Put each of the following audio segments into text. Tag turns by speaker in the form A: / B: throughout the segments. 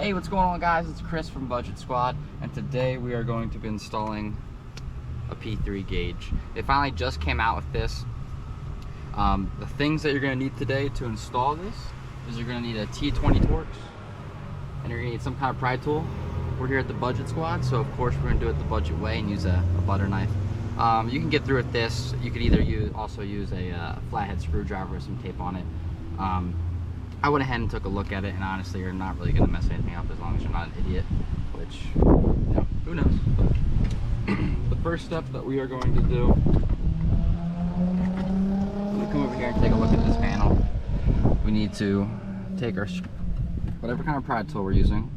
A: Hey, what's going on, guys? It's Chris from Budget Squad, and today we are going to be installing a P3 gauge. They finally just came out with this. The things that you're going to need today to install this is you're going to need a T20 Torx, and you're going to need some kind of pry tool. We're here at the Budget Squad, so of course we're going to do it the budget way and use a butter knife. You can get through with this. You could either also use a flathead screwdriver with some tape on it. I went ahead and took a look at it, and honestly, you're not really going to mess anything up as long as you're not an idiot, which, you know, who knows. But the first step that we are going to do, when we come over here and take a look at this panel, we need to take our, whatever kind of pry tool we're using,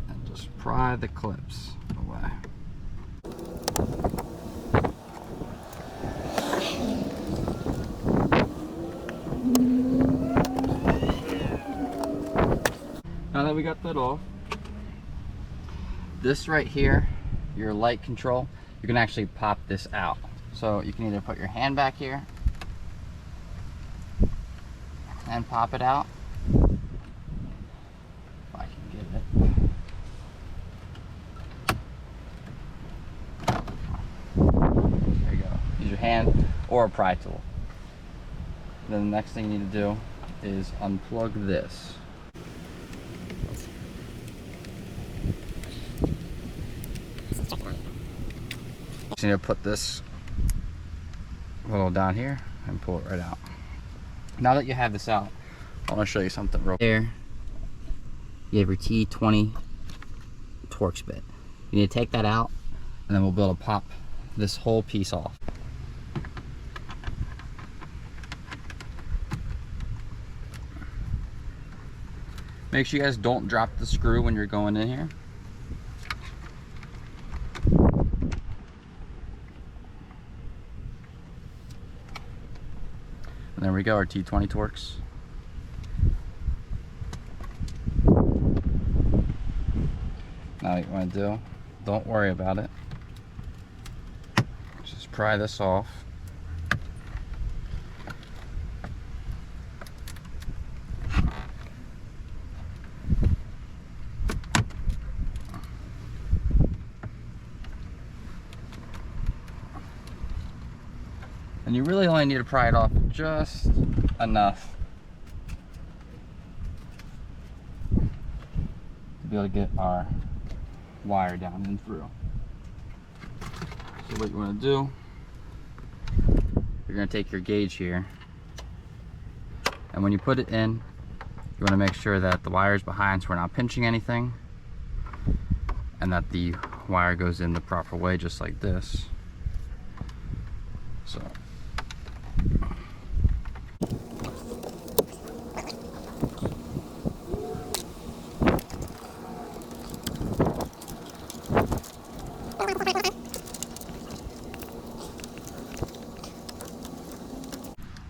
A: and just pry the clips away. Now that we got that off, this right here, your light control, you can actually pop this out. So you can either put your hand back here and pop it out. If I can get it. There you go. Use your hand or a pry tool. Then the next thing you need to do is unplug this. Just need to put this a little down here and pull it right out. Now that you have this out, I want to show you something real quick. There, you have your T20 Torx bit. You need to take that out, and then we'll be able to pop this whole piece off. Make sure you guys don't drop the screw when you're going in here. And there we go, our T20 Torx. Now what you want to do, don't worry about it. Just pry this off. And you really only need to pry it off just enough to be able to get our wire down and through. So what you want to do, you're going to take your gauge here, and when you put it in, you want to make sure that the wire is behind so we're not pinching anything, and that the wire goes in the proper way, just like this. So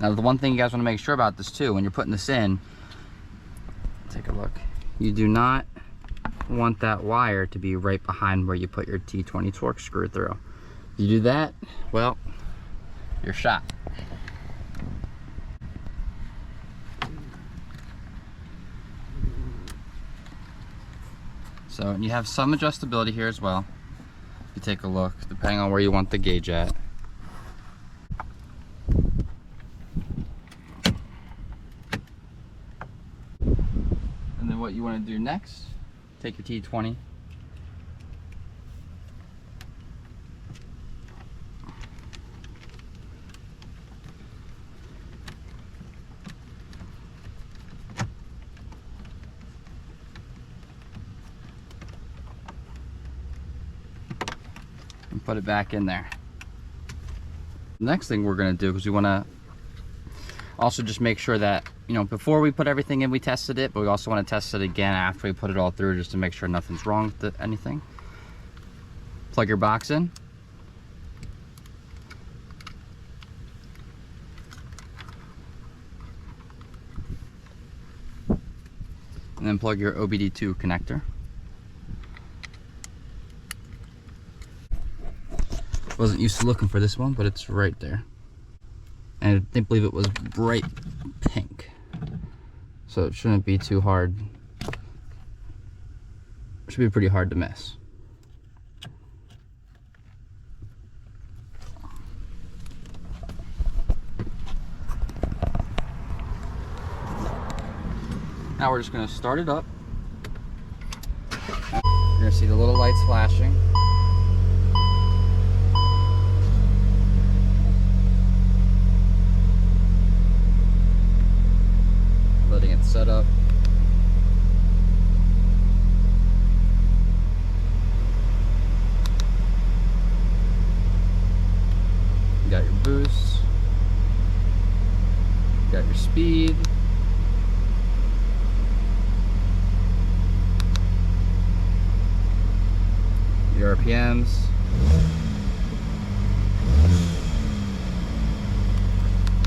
A: now, the one thing you guys want to make sure about this too, when you're putting this in, take a look. You do not want that wire to be right behind where you put your T20 Torx screw through. You do that, well, you're shot. So, and you have some adjustability here as well. If you take a look, depending on where you want the gauge at. And then what you want to do next, take your T20, and put it back in there. The next thing we're going to do is we want to also just make sure that, you know, before we put everything in, we tested it, but we also want to test it again after we put it all through, just to make sure nothing's wrong with anything. Plug your box in. And then plug your OBD2 connector. Wasn't used to looking for this one, but it's right there. And I didn't believe it was bright pink. so it shouldn't be too hard. It should be pretty hard to miss. Now we're just going to start it up. You're going to see the little lights flashing. Letting it set up. You got your boost. You got your speed. Your RPMs.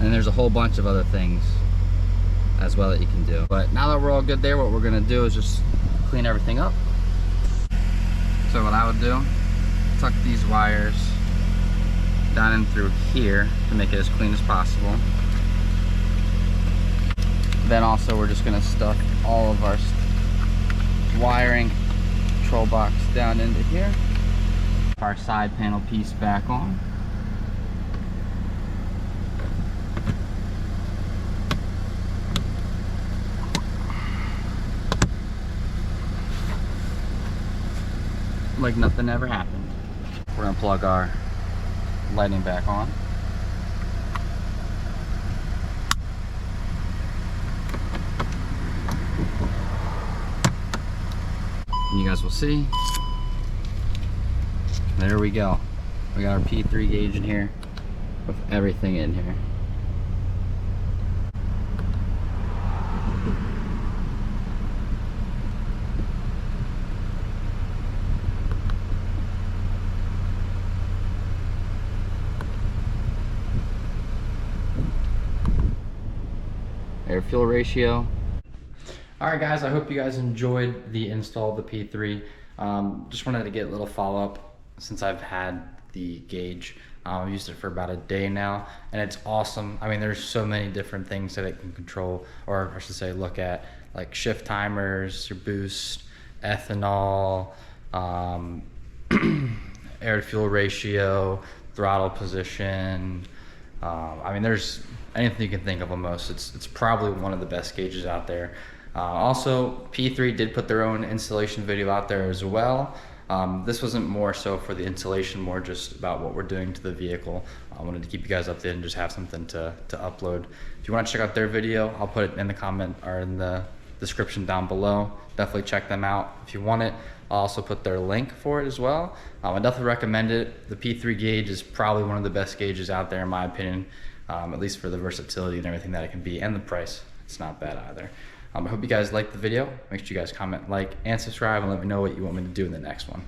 A: And there's a whole bunch of other things as well that you can do. But now that we're all good there, what we're gonna do is just clean everything up. So what I would do, tuck these wires down in through here to make it as clean as possible. Then also we're just gonna stuff all of our wiring control box down into here. Our side panel piece back on. Like nothing ever happened. We're gonna plug our lighting back on. And you guys will see. There we go. We got our P3 gauge in here with everything in here. Air fuel ratio. Alright guys, I hope you guys enjoyed the install of the P3. Just wanted to get a little follow-up since I've had the gauge. I've used it for about a day now, and it's awesome. I mean, there's so many different things that it can control, or I should say look at, like shift timers, your boost, ethanol, air to fuel ratio, throttle position. I mean, there's anything you can think of almost. It's probably one of the best gauges out there. Also, P3 did put their own installation video out there as well. This wasn't more so for the installation, more just about what we're doing to the vehicle. I wanted to keep you guys updated and just have something to upload. If you want to check out their video, I'll put it in the comment or in the description down below. Definitely check them out if you want it. I'll also put their link for it as well. I definitely recommend it. The P3 gauge is probably one of the best gauges out there in my opinion, at least for the versatility and everything that it can be, and the price. It's not bad either. I hope you guys liked the video. Make sure you guys comment, like, and subscribe, and let me know what you want me to do in the next one.